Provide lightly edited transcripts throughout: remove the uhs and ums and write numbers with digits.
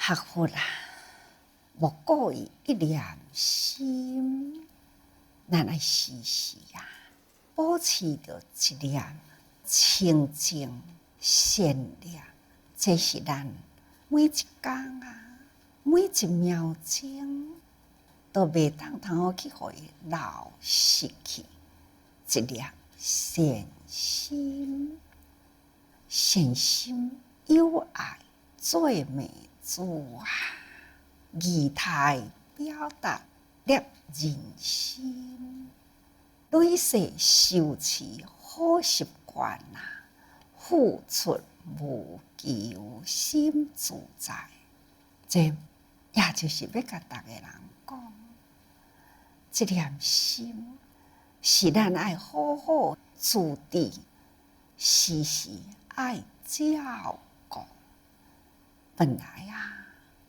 学佛啊，莫过于一念心，咱爱时时啊，保持着一念清净善良，这是咱每一天啊，每一秒钟都袂当通去互伊流失去一念善心。善心有爱最美主啊，仪态表达摄人心，累世修持好习惯啊，付出无求心自在。这也就是要甲逐个人讲，这念心是咱爱好好注意，时时爱照顾。本来啊，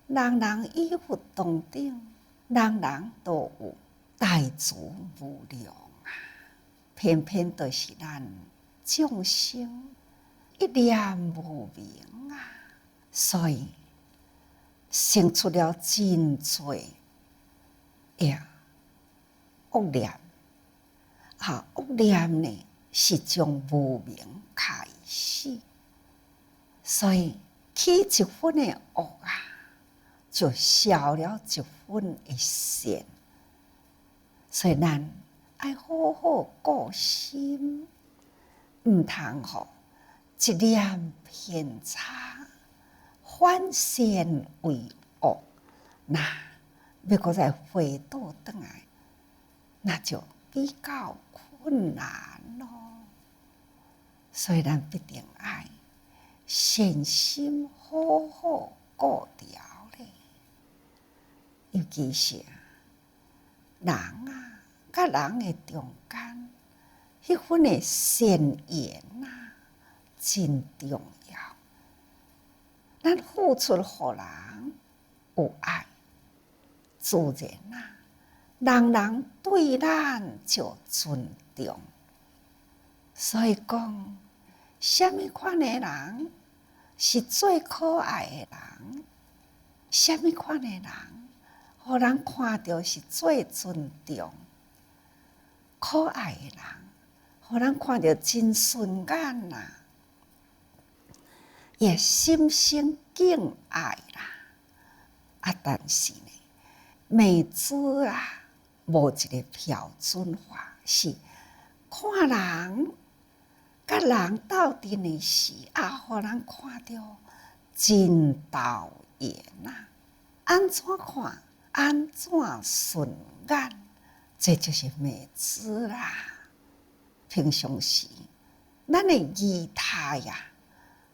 人人与佛同等，人人都有大慈无量啊，偏偏就是咱众生一念无明啊，所以生出了真多恶念。恶念呢是从无明开始，所以起一分的恶啊，就消了一分的善。所以咱爱好好顾心，毋通互一念偏差，反善为恶。那要搁再回倒转来，那就比较困难咯。所以咱必定爱善心好好顾牢咧。尤其是人啊，甲人的中间，迄份的善缘啊，真重要。咱付出互人有爱，自然啊，人人对咱就尊重。所以讲，什么款的人是最可爱的人？什么款的人，互人看到是最尊重？可爱的人，互人看到真顺眼啦，也心生敬爱啦。但是呢，妹子啊，无一个标准化，是看人甲人斗阵的时啊，互人看到真投缘啊，安怎看安怎顺眼，这就是妹子啦。平常时咱的仪态啊，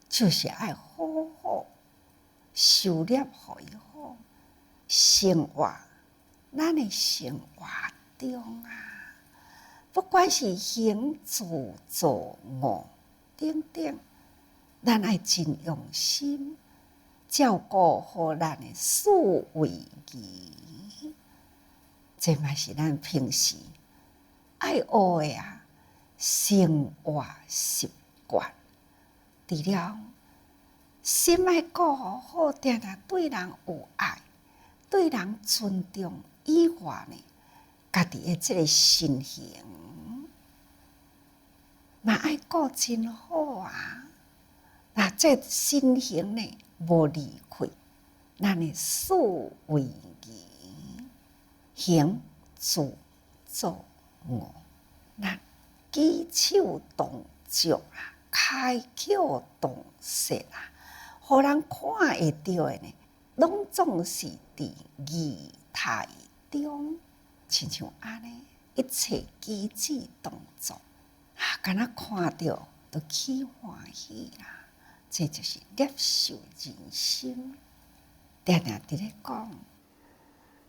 就是爱好好修炼互伊好，生活咱的生活中啊，不管是行住坐卧等等，咱爱真用心照顾好咱的四维仪。这嘛是咱平时爱学的啊，生活习惯。除了心爱顾好，定定对人有爱，对人尊重以外呢，家己的这个身形嘛爱顾真好啊。那这身形呢，无离开咱的四维仪，行住坐卧，咱举手动作啊，开口动舌啊，互人看会到的呢，拢总是伫仪态中，亲像安尼，一切举止动作敢若看到就起欢喜啦。这就是接受人心，定定伫咧讲，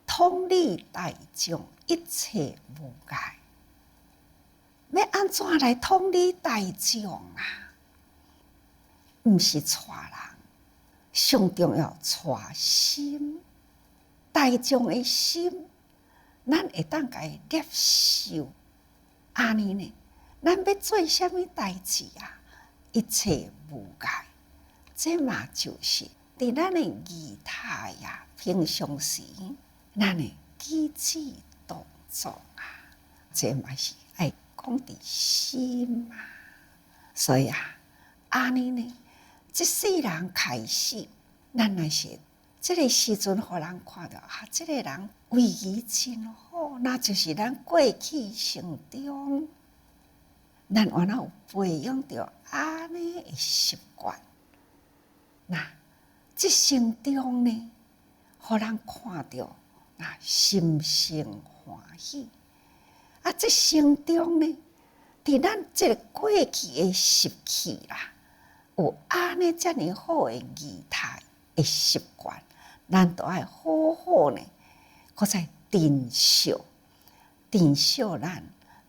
通理大众，一切无碍。要安怎来通理大众啊？毋是带人，上重要带心。大众的心，咱会当甲伊接受。安尼呢，咱要做啥物代志啊？一切无碍。这嘛就是伫咱的仪态呀，平常时咱的举止动作啊，这嘛是爱讲伫心啊。所以啊，安尼呢，一世人开始，咱若是这个时阵，互人看到啊，这个人位仪真好，那就是咱过去成中，咱原来有培养着安尼的习惯。那这成中呢，互人看到，那心生欢喜。啊，这成中呢，伫咱这个过去的习气啦，有安尼遮尔好的仪态的习惯。咱都爱好好呢，搁再珍惜咱，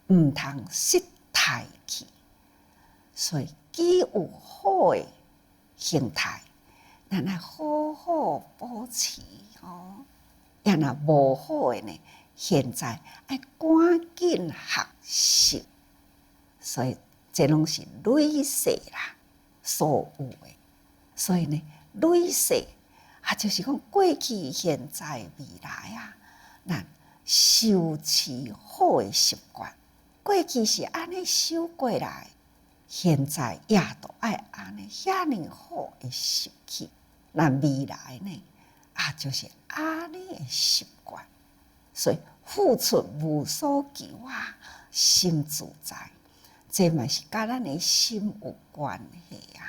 毋通失态去。所以，既有好的形态，咱爱好好保持哦。也若无好的呢，现在爱赶紧学习。所以，这拢是累世啦所有的。所以呢，累世。啊，就是讲过去、现在、未来啊，咱修持好的习惯。过去是安尼修过来，现在也都爱安尼遐尼好的习气。咱未来呢，啊，就是安尼的习惯。所以付出无所求啊，心自在。这嘛是甲咱的心有关系啊。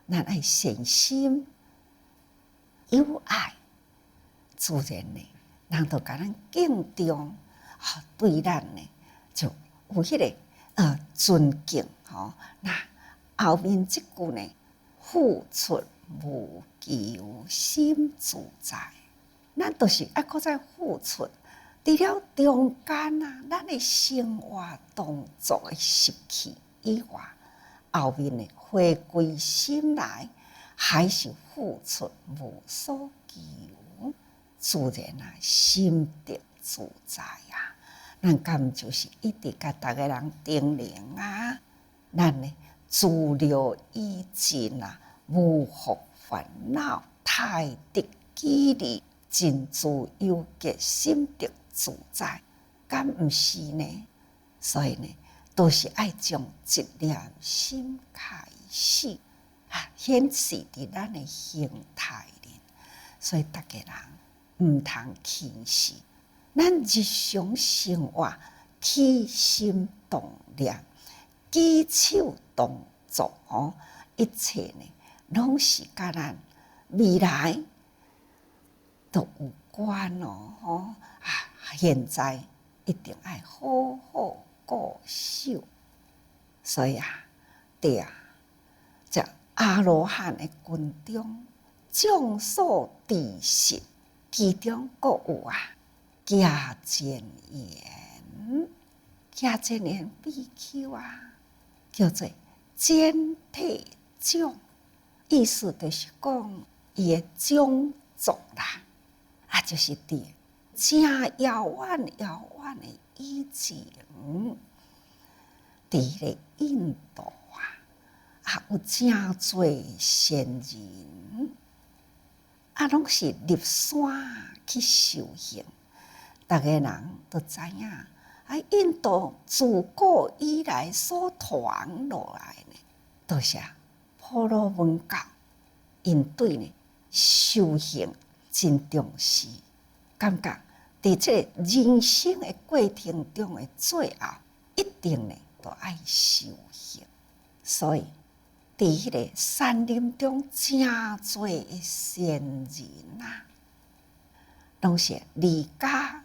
咱爱善心。有爱，自然呢，人就甲咱敬重，对咱呢就有迄个尊敬吼。那后面这句呢，付出无求，心自在。咱都是爱搁再付出，除了中间啊，咱的生活动作的习气以外，后面呢回归心来。还是付出无所求，自然啊，心得自在啊。咱敢就是一直甲逐个人叮咛啊，咱呢自疗以尽啊，无复烦恼，泰德己利，尽自由结，心得自在。敢毋是呢？所以呢，都是爱从一念心开始。显示伫咱的形态里，所以逐个人毋通轻视。咱日常生活起心动念、举手动作哦，一切呢，拢是甲咱未来都有关哦。现在一定爱好好固守。所以啊，对啊，这阿罗汉的群中，众所知识，其中阁有迦旃延。迦旃延比丘啊，叫做简体种，意思就是讲伊的种族啦，就是伫正遥远的以前，伫咧印度。有真侪仙人，拢是入山去修行。逐个人都知影，印度自古以来所传落来呢，都是婆罗门教。因对呢修行真重视，感觉伫这个人生的过程中的最后，一定呢都爱修行，所以。伫迄个山林中，真侪的仙人啊，拢是离家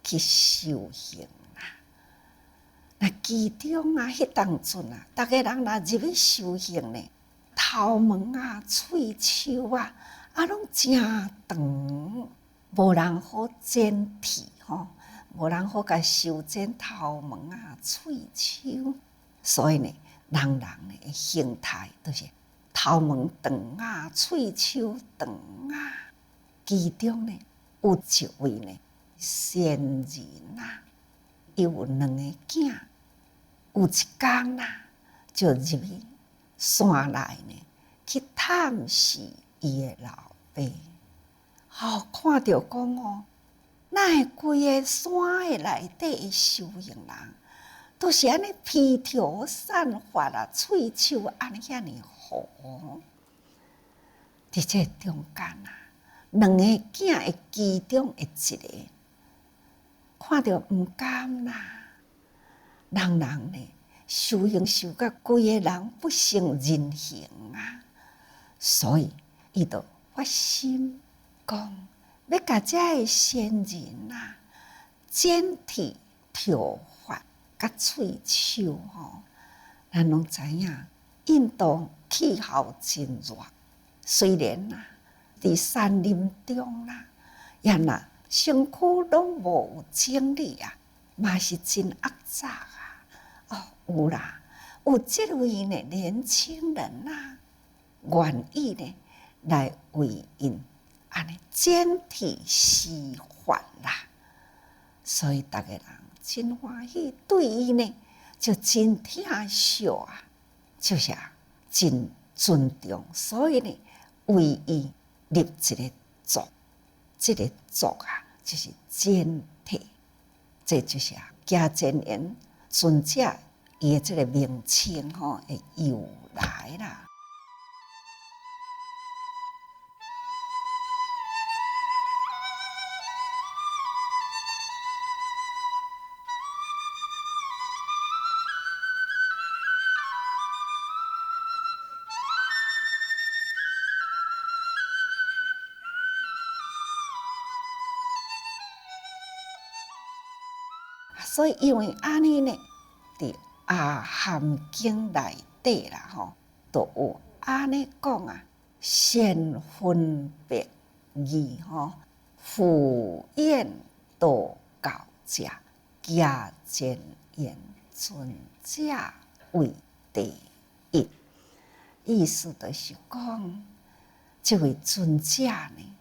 去修行啊。那其中啊，迄当阵啊，逐个人若入去修行呢，头毛啊、喙鬚啊，拢真长，无人好剪剃吼，无人好甲修剪头毛啊、喙鬚，所以呢。人的形态都是头毛长啊，喙鬚长啊。其中呢，有一位呢仙人啊，伊有2个囝。有一天啊，就入去山内呢去探视伊的老爸，看到讲哪会规个山的内底的修行人，都是安尼披头散发啊，喙手安尼遐尼好。伫这中间啊，两个囝的其中的一个，看到毋甘啦，人呢修行修到规个人不成人形啊，所以伊就发心讲，要甲遮个仙人啊，剪剃头发甲喙手吼。咱拢知影，印度气候真热，虽然伫山林中也若身躯拢无有整理嘛是真压榨有啦，有即位呢年轻人愿意呢来为因安尼剪剃丝发啦，所以逐个人真欢喜，对伊呢就真疼惜就是真尊重，所以呢为伊立一个族，这个族就是剪剃，这就是迦旃延尊者伊的这个名称的由来啦。所以因为安尼呢，伫阿含经内底啦都有安尼讲善分别义赴宴道教者，迦旃延尊者为第一。意思就是讲，这位尊者呢，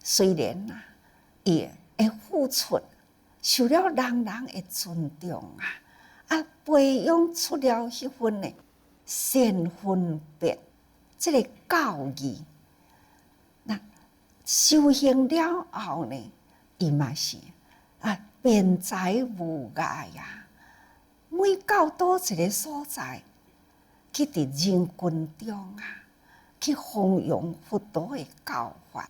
虽然伊会付出，受了人人的尊重培养出了迄份的善分别，这个教义。那修行了后呢，伊嘛是辩才无碍每到倒一个所在，去伫人群中去弘扬佛陀的教法，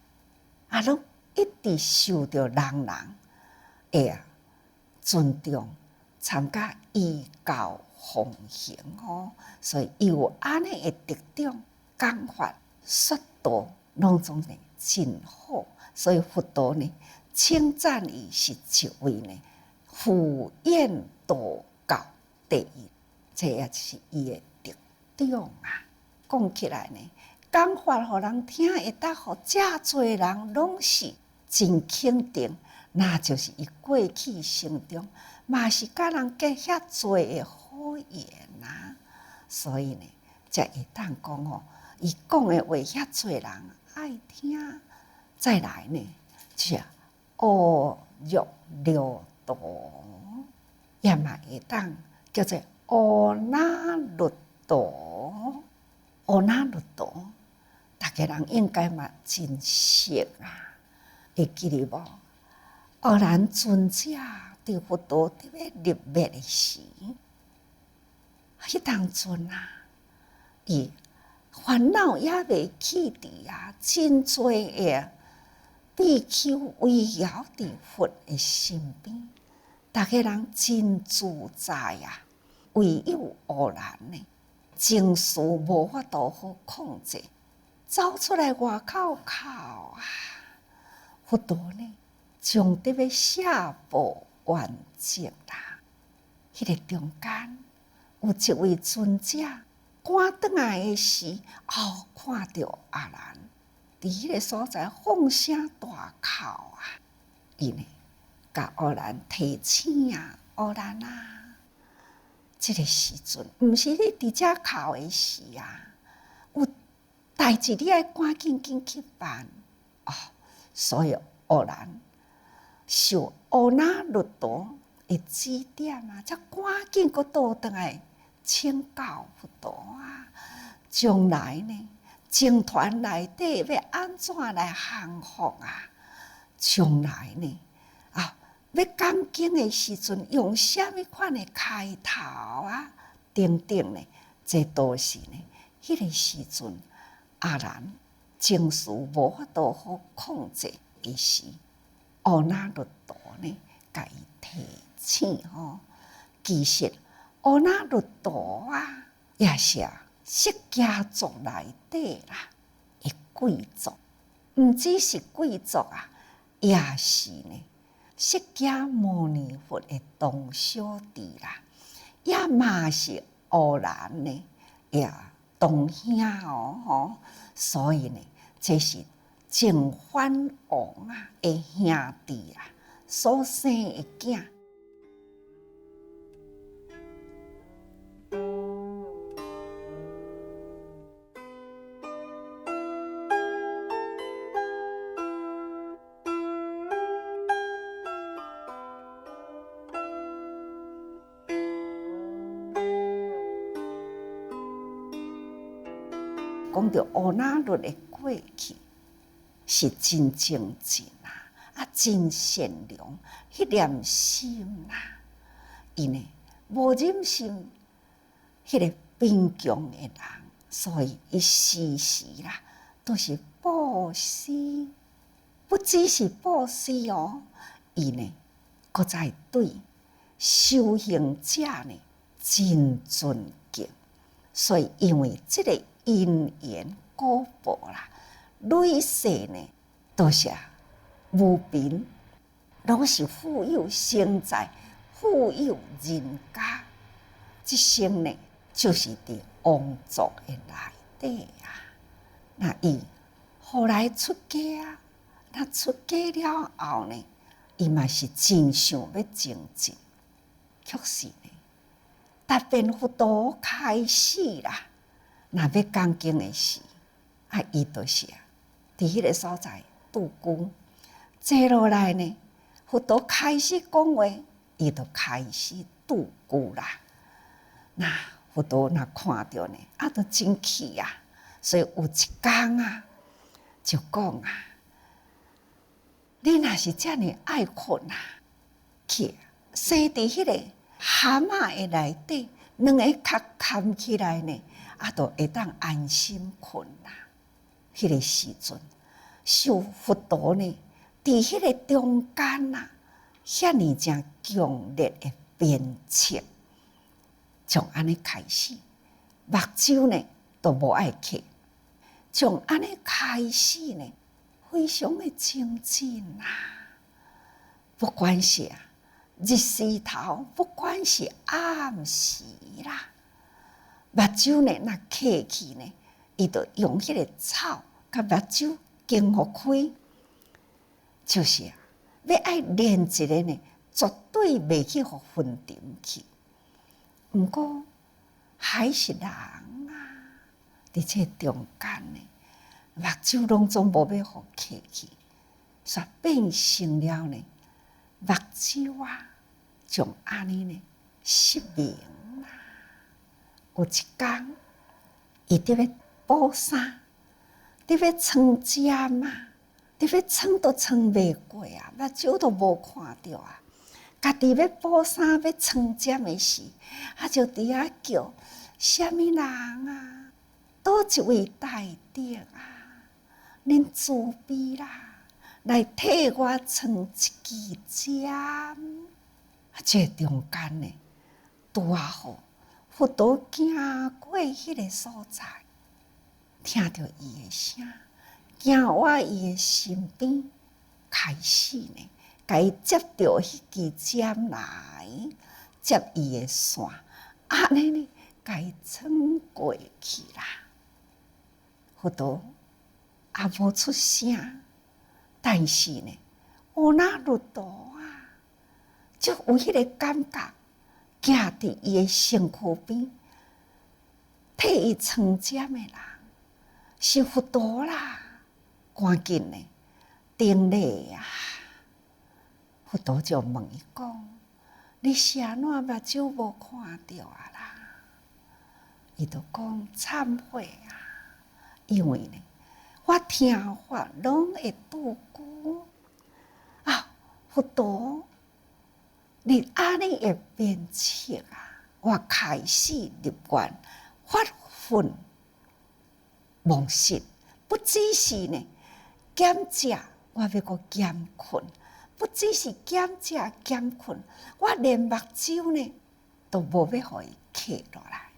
拢一直受到人的尊重，参加依教奉行所以伊有安尼的特长，讲法说道拢总呢真好，所以佛陀呢称赞伊是一位呢赴宴道教第一，这也是伊的特长讲起来呢，讲法互人听，会当互遮侪人拢是真肯定，那就是伊过去生中嘛是甲人结遐侪的好缘所以呢，才会当讲伊讲的话遐侪人爱听。再来呢，就是阿育留道，也嘛会当叫做阿那律道。阿那律道，大家人应该嘛真熟会记得无？阿难尊者伫佛陀伫要入灭的时，迄当阵伊烦恼也未去除真多的比丘围绕伫佛的身边，大家人真自在唯有阿难呢，情绪无法度好控制，走出来外口哭佛陀呢，将得要下步完结迄个中间有一位尊者赶转来的时看到阿难伫迄个所在放声大哭伊呢甲阿难提醒阿难这个时阵毋是你伫遮哭的时有代志你爱赶紧去办所以阿难受阿那律陀的指点才赶紧佫倒转来请教佛陀将来呢僧团内底要安怎来降伏啊？将来呢？要讲经的时阵，用什么款的开头啊？等等呢？这都是呢。迄个时阵，阿难情绪无法度好控制的时，乌那律陀呢，甲伊提醒吼。其实乌那律陀啊，也是释迦族内底啦，的贵族，毋只是贵族啊，也是呢释迦牟尼佛的同小弟啦，也嘛是乌兰呢，也同兄吼，所以呢，这是净饭王啊的兄弟啊，所生的囝。讲到乌那律的过去，是真正真真善良，迄念心啦，伊呢无忍心迄个贫穷的人，所以伊时时啦都是布施，不只是布施哦，伊呢搁在对修行者呢真尊敬，所以因为这个因缘果报啦，累世呢都是无贫，拢是富有生在富有人家，这生呢就是伫王族的内底啊。那伊后来出家，那出家了后呢，伊嘛是真想要精进，确实呢，达变佛陀开始啦。若要讲经的时，伊就是伫迄个所在度孤，坐落来呢，佛陀开始讲话，伊就开始度孤啦。那佛陀若看到呢，就真气啊！所以有一天啊，就讲你若是遮尔爱困去生伫迄个蛤蟆的内底，两个脚牵起来呢，就会当安心困啦。迄个时阵，受佛陀呢，伫迄个中间遐尼正强烈的鞭策，从安尼开始，目睭呢都无爱去，从安尼开始呢，非常的精进不管是日时头，不管是暗时啦，目睭呢若客去呢，伊就用迄个草甲目睭经互开，就是要爱练一个呢，绝对袂去互昏沉去。毋过还是人伫这中间呢，目睭拢总无要互客去，煞变成了呢，目睭从安尼呢失明有一天，伊伫要补衫，伫要穿针伫要穿都穿袂过目睭都无看到家己要补衫要穿针的时，就伫遐叫：什么人倒一位大德恁慈悲啦，来替我穿一支针。这中间呢，拄好佛陀经过迄个所在，听到伊的声，行往伊的身边，开始呢，甲伊接着迄支针来，接伊的线，安尼呢，甲伊穿过去啦。佛陀也无出声，但是呢，乌那律陀就有迄个感觉，行伫伊的身躯边，替伊穿针的人是佛陀啦，赶紧呢，顶礼佛陀就问伊讲：你是安怎目睭无看到啦？伊就讲忏悔因为呢，我听法拢会度过啊，佛陀，你安尼会变切啊！我开始入观，发奋忘失，不只是呢减食，我要搁减困；不只是减食减困，我连目睭呢都无要互伊刻落来。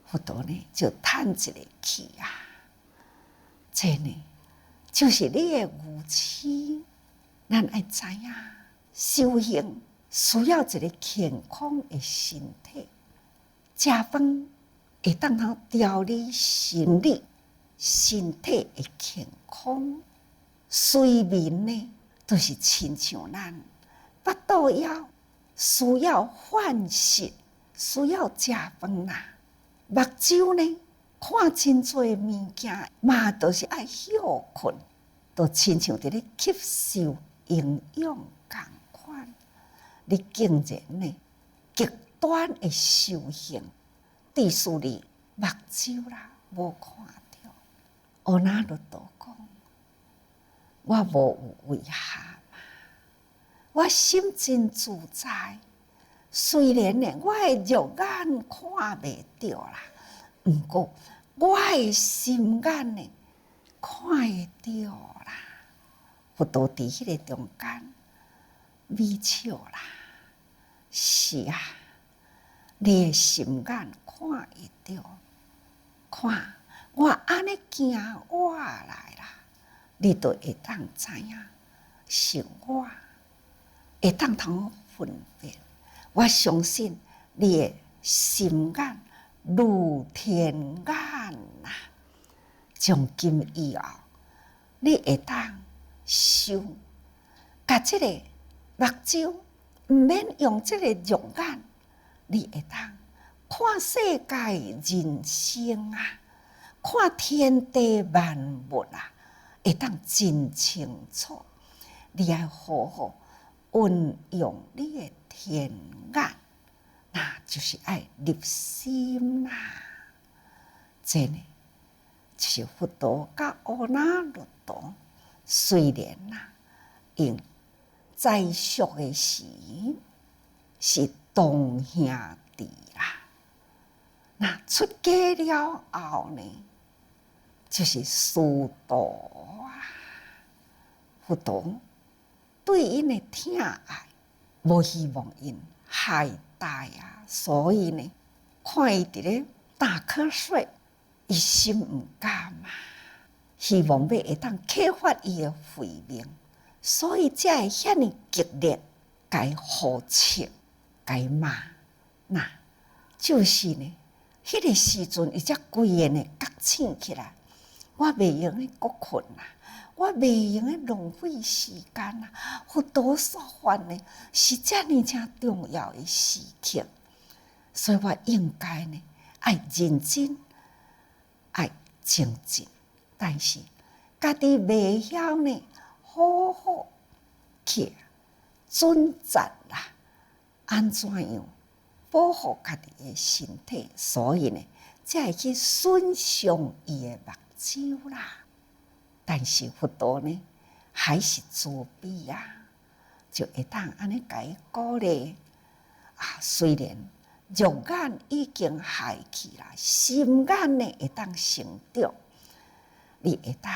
佛陀呢就叹一个气啊！这呢就是你的愚痴。咱爱知影，修行需要一个健康的身体，食饭会当通调理心理，身体的健康。睡眠呢，都是亲像咱腹肚枵需要饭食，需要食饭啦。目睭呢，看真侪物件，嘛都是爱休困，都亲像伫咧吸收营养共款。你竟然呢，极端的修行，致使你目睭啦无看到。乌那律陀讲，我无有遗憾嘛，我心真自在。虽然呢，我的肉眼看袂到啦，毋过我的心眼呢看会到啦。佛陀伫迄个中间微笑啦，是啊，你的心眼看会到，看我安尼行我来啦，你就会当知影是我，会当通分辨。我相信你的心眼如天眼呐！从今以后，你会当修，甲这个目睭毋免用这个肉眼，你会当看世界人生啊，看天地万物啊，会当真清楚。你要好好运用你的天眼，那就是爱入心啦。这呢，就是佛陀甲阿那律陀，虽然啦，因在俗的时是同兄弟啦，那出家了后呢，就是师徒啊。佛陀对因的疼爱，无希望因害大啊，所以呢，看伊伫咧打瞌睡，伊心毋甘啊，希望要会当启发伊的慧命，所以才会遐尼激烈，该呼斥，该骂，那就是呢，迄个时阵伊才规个呢觉醒起来，我袂用咧搁困啦。我袂用咧浪费时间啊！佛陀所发呢是遮尼正重要的时刻，所以我应该呢爱认真，爱精进。但是家己袂晓呢，好好去准则啦，安怎样保护家己的身体？所以呢，才会去损伤伊的目睭啦。但是佛陀呢，还是慈悲啊，就会当安尼甲伊鼓励啊。虽然肉眼已经害去啦，心眼呢会当成长，你会当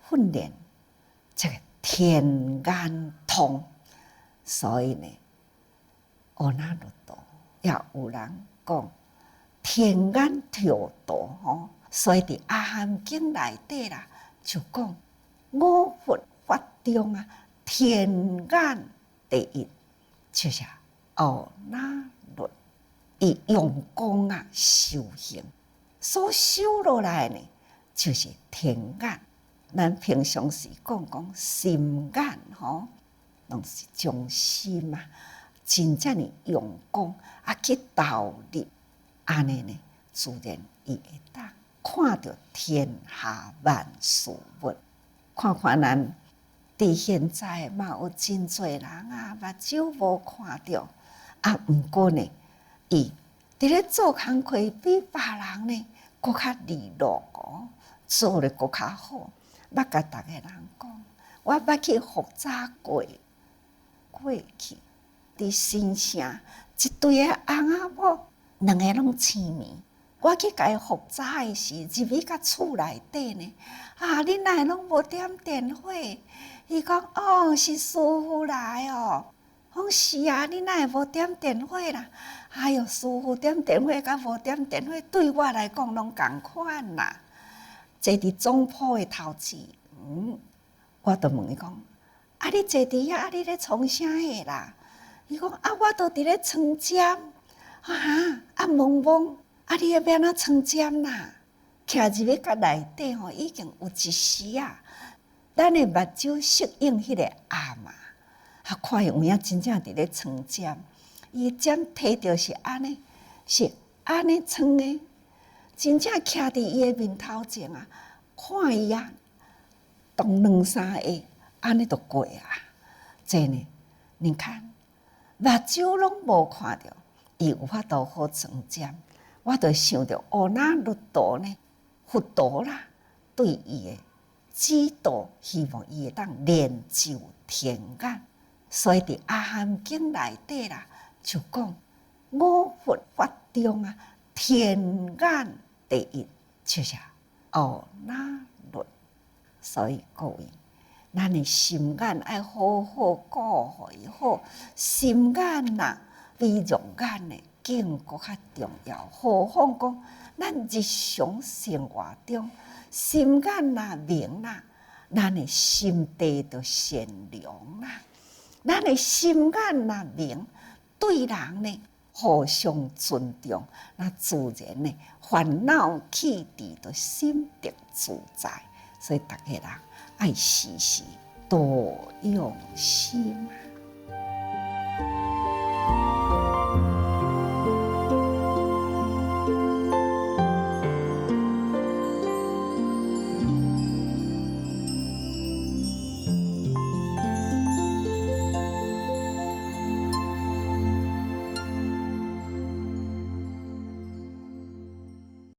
训练这个天眼通。所以呢，阿那律陀也有人讲天眼跳度吼，所以伫阿含经内底啦。就讲五佛法中啊，天眼第一，就是阿那律，伊用功啊修行，所修落来呢，就是天眼。咱平常时讲心眼吼，拢是将心啊，真正的用功啊去投入，安尼呢，自然伊会当看到天下万事物，看看咱伫现在嘛有真侪人啊，目睭无看到啊。毋过呢，伊伫咧做工课比别人呢搁较利落哦，做咧搁较好。捌甲逐个人讲，我捌去复查过去，伫新城一堆个翁仔某，两个拢青面。我去甲伊复查诶时，入去甲厝内底呢，恁哪会拢无点电火？伊讲哦，是师傅来哦。讲是啊，恁哪会无点电火啦？哎哟，师傅点电火甲无点电火，对我来讲拢共款啦。坐伫总铺诶头前，我就问伊讲：你坐伫遐，你咧创啥个啦？伊讲：我都伫咧床针。懵懵，你要安怎床针啦？徛入去甲内底吼，已经有一时啊，咱诶目睭适应迄个暗嘛。看伊有影真正伫咧床针，伊针摕着是安尼床诶，真正徛伫伊诶面头前啊，看伊啊，动两三下，安尼就过啊。真诶，你看目睭拢无看着，伊有法度好床针，我就想着那律导呢，佛陀啦，对伊诶指导，希望伊会当练就天眼。所以伫阿含经内底啦，就讲五佛法中啊，天眼第一，就是阿那律。所以各位，咱的心眼爱好好顾互伊好，心眼呐，比肉眼的更搁较重要。何况讲咱日常生活中，心眼呐明啦，咱的心地就善良啦。咱的心眼若明，对人呢互相尊重，那自然呢烦恼气质就心得自在。所以逐个人爱时时多用心。